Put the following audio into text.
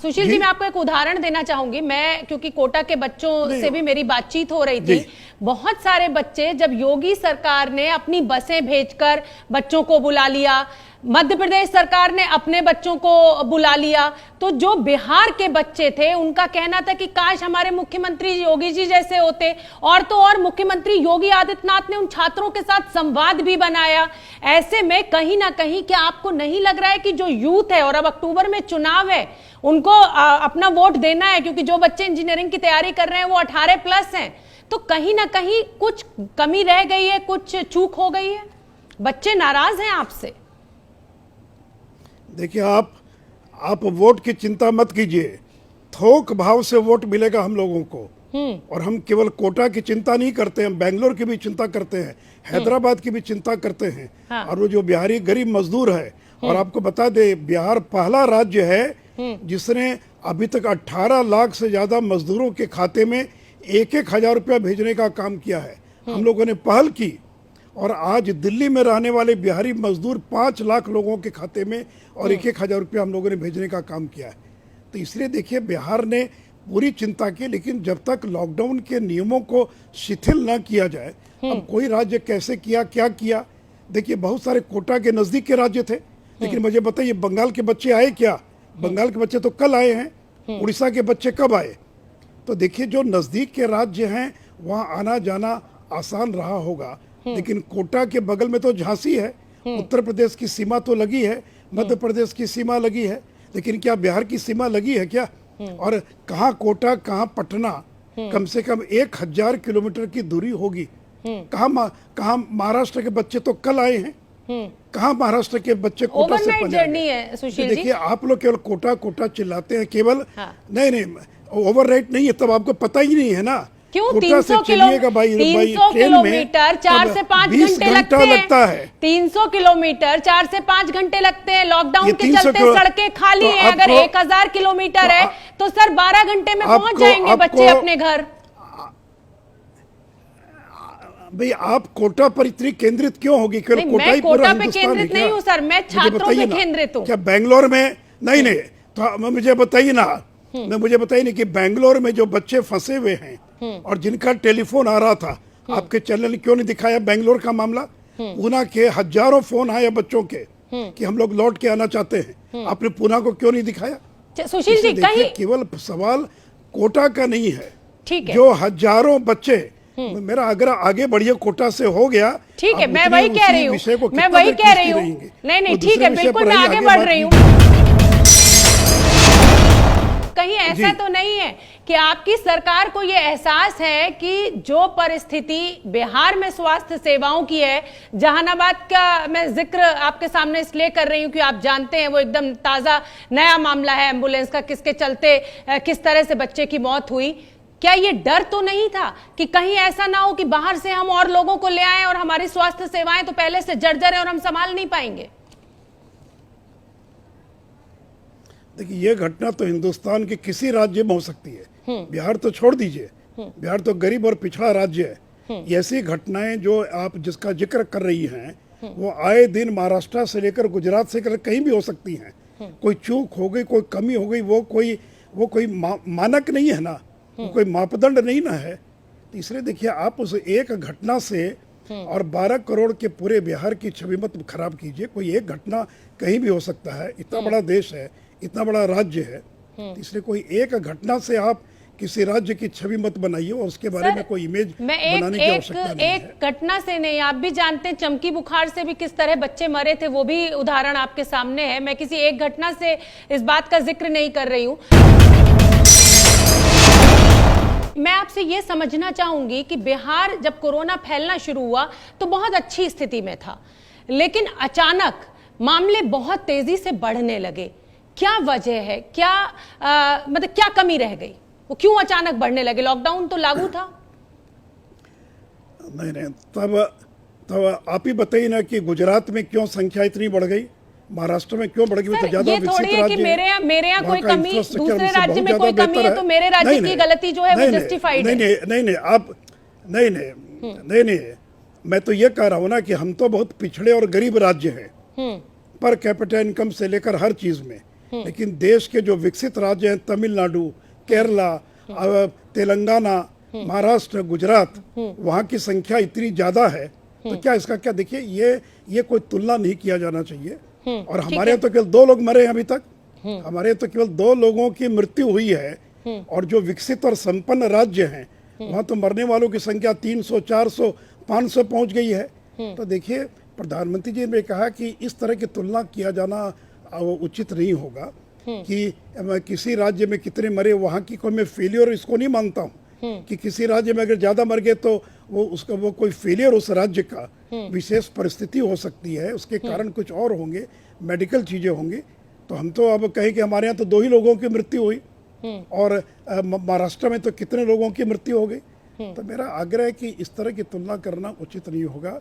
सुशील जी, मैं आपको एक उदाहरण देना चाहूंगी। मैं क्योंकि कोटा के बच्चों से भी मेरी बातचीत हो रही थी। बहुत सारे बच्चे, जब योगी सरकार ने अपनी बसें भेजकर बच्चों को बुला लिया, मध्य प्रदेश सरकार ने अपने बच्चों को बुला लिया, तो जो बिहार के बच्चे थे उनका कहना था कि काश हमारे मुख्यमंत्री योगी जी जैसे होते। और तो और मुख्यमंत्री योगी आदित्यनाथ ने उन छात्रों के साथ संवाद भी बनाया। ऐसे में कहीं ना कहीं क्या आपको नहीं लग रहा है कि जो यूथ है, और अब अक्टूबर में चुनाव है, उनको अपना वोट देना है, क्योंकि जो बच्चे इंजीनियरिंग की तैयारी कर रहे हैं वो 18+ हैं, तो कहीं ना कहीं कुछ कमी रह गई है, कुछ चूक हो गई है, बच्चे नाराज हैं आपसे? देखिए, आप वोट की चिंता मत कीजिए, थोक भाव से वोट मिलेगा हम लोगों को। और हम केवल कोटा की चिंता नहीं करते हैं, बेंगलोर की भी चिंता करते हैं, हैदराबाद की भी चिंता करते हैं। हाँ। और वो जो बिहारी गरीब मजदूर है, और आपको बता दे, बिहार पहला राज्य है जिसने अभी तक 18 लाख से ज्यादा मजदूरों के खाते में 1-1 हजार रुपया भेजने का काम किया है। हम लोगों ने पहल की, और आज दिल्ली में रहने वाले बिहारी मजदूर 5 लाख लोगों के खाते में और 1-1 हजार रुपया हम लोगों ने भेजने का काम किया है। तो इसलिए देखिए, बिहार ने पूरी चिंता की, लेकिन जब तक लॉकडाउन के नियमों को शिथिल न किया जाए, अब कोई राज्य कैसे किया, क्या किया। देखिए, बहुत सारे कोटा के नजदीक के राज्य थे, लेकिन मुझे बताइए, बंगाल के बच्चे आए क्या? बंगाल के बच्चे तो कल आए हैं। उड़ीसा के बच्चे कब आए? तो देखिए, जो नजदीक के राज्य हैं वहाँ आना जाना आसान रहा होगा, लेकिन कोटा के बगल में तो झांसी है, उत्तर प्रदेश की सीमा तो लगी है, मध्य प्रदेश की सीमा लगी है, लेकिन क्या बिहार की सीमा लगी है क्या? और कहाँ कोटा, कहाँ पटना, कम से कम 1000 किलोमीटर की दूरी होगी। कहाँ महाराष्ट्र के बच्चे तो कल आए हैं, कहाँ महाराष्ट्र के बच्चे कोटा से ओवरनाइट जर्नी है सुशील जी। देखिए, आप लोग केवल कोटा कोटा चिल्लाते हैं केवल। हाँ। नहीं, ओवरनाइट नहीं है, तब आपको पता ही नहीं है ना। क्यों? 300 किलोमीटर 4 से 5 घंटे लगता है। 300 किलोमीटर 4 से 5 घंटे लगते हैं। लॉकडाउन के चलते सड़कें खाली हैं। अगर 1000 किलोमीटर है तो सर 12 घंटे में पहुंच जाएंगे बच्चे अपने घर। भाई, आप कोटा पर इतनी केंद्रित क्यों होगी? मैं कोटा पे केंद्रित नहीं हूँ सर, मैं छात्रों पे केंद्रित हूँ। क्या बेंगलोर में नहीं? तो मुझे बताइए ना कि बेंगलोर में जो बच्चे फंसे हुए हैं और जिनका टेलीफोन आ रहा था, आपके चैनल ने क्यों नहीं दिखाया बेंगलोर का मामला? पूना के हजारों फोन आए बच्चों के कि हम लोग लौट के आना चाहते हैं, आपने पूना को क्यों नहीं दिखाया? सुशील जी, कहीं केवल सवाल कोटा का नहीं है, ठीक है, जो हजारों बच्चे, मेरा अगर आगे बढ़िए कोटा से हो गया, ठीक है, मैं वही कह रही हूँ, नहीं, ठीक है, बिल्कुल मैं आगे बढ़ रही हूँ। कहीं ऐसा तो नहीं है कि आपकी सरकार को यह एहसास है कि जो परिस्थिति बिहार में स्वास्थ्य सेवाओं की है, जहानाबाद का मैं जिक्र आपके सामने इसलिए कर रही हूं कि आप जानते हैं वो एकदम ताजा नया मामला है एम्बुलेंस का, किसके चलते किस तरह से बच्चे की मौत हुई। क्या ये डर तो नहीं था कि कहीं ऐसा ना हो कि बाहर से हम और लोगों को ले आए और हमारी स्वास्थ्य सेवाएं तो पहले से जर्जर है और हम संभाल नहीं पाएंगे? देखिए, ये घटना तो हिंदुस्तान के किसी राज्य में हो सकती है, बिहार तो छोड़ दीजिए, बिहार तो गरीब और पिछड़ा राज्य है। ऐसी घटनाएं जो आप जिसका जिक्र कर रही हैं, वो आए दिन महाराष्ट्र से लेकर गुजरात से लेकर कहीं भी हो सकती हैं। कोई चूक हो गई, कोई कमी हो गई, वो कोई मानक नहीं है ना, वो कोई मापदंड नहीं ना है। तो इसलिए देखिए, आप उस एक घटना से और 12 करोड़ के पूरे बिहार की छवि मत खराब कीजिए। कोई एक घटना कहीं भी हो सकता है, इतना बड़ा देश है, इतना बड़ा राज्य है, तो इसलिए कोई एक घटना से आप किसी राज्य की छवि मत बनाइए और उसके बारे में कोई इमेज बनाने की आवश्यकता नहीं है। एक घटना से नहीं, आप भी जानते हैं चमकी बुखार से भी किस तरह बच्चे मरे थे, वो भी उदाहरण आपके सामने है। मैं किसी एक घटना से इस बात का जिक्र नहीं कर रही हूं। मैं आपसे ये समझना चाहूंगी कि बिहार जब कोरोना फैलना शुरू हुआ तो बहुत अच्छी स्थिति में था, लेकिन अचानक मामले बहुत तेजी से बढ़ने लगे। क्या वजह है? क्या मतलब क्या कमी रह गई? वो क्यों अचानक बढ़ने लगे? लॉकडाउन तो लागू था। नहीं, तब आप ही बताइए ना कि गुजरात में क्यों संख्या इतनी बढ़ गई, महाराष्ट्र में क्यों बढ़ गई? तो ज्यादा विकसित राज्य है, मेरे यहाँ कोई कमी, दूसरे राज्य में कोई कमी है तो मेरे राज्य की गलती जो है वो जस्टिफाइड है। नहीं, मैं तो ये कह रहा हूँ ना कि हम तो बहुत पिछड़े और गरीब राज्य हैं, पर कैपिटा इनकम से लेकर हर चीज में। लेकिन देश के जो विकसित राज्य हैं, तमिलनाडु, केरला, तेलंगाना, महाराष्ट्र, गुजरात, वहाँ की संख्या इतनी ज्यादा है, तो क्या इसका क्या, देखिए ये कोई तुलना नहीं किया जाना चाहिए। और हमारे यहाँ तो केवल 2 लोग मरे हैं अभी तक, हमारे यहाँ तो केवल 2 लोगों की मृत्यु हुई है, और जो विकसित और संपन्न राज्य हैं वहाँ तो मरने वालों की संख्या 300, 400, 500 पहुंच गई है। तो देखिए, प्रधानमंत्री जी ने कहा कि इस तरह की तुलना किया जाना उचित नहीं होगा कि किसी राज्य में कितने मरे, वहाँ की कोई मैं फेलियर इसको नहीं मानता हूँ कि किसी राज्य में अगर ज्यादा मर गए तो वो कोई फेलियर उस राज्य का विशेष परिस्थिति हो सकती है, उसके कारण कुछ और होंगे, मेडिकल चीजें होंगी। तो हम तो अब कहें कि हमारे यहाँ तो 2 ही लोगों की मृत्यु हुई, और महाराष्ट्र में तो कितने लोगों की मृत्यु हो गई। तो मेरा आग्रह है कि इस तरह की तुलना करना उचित नहीं होगा।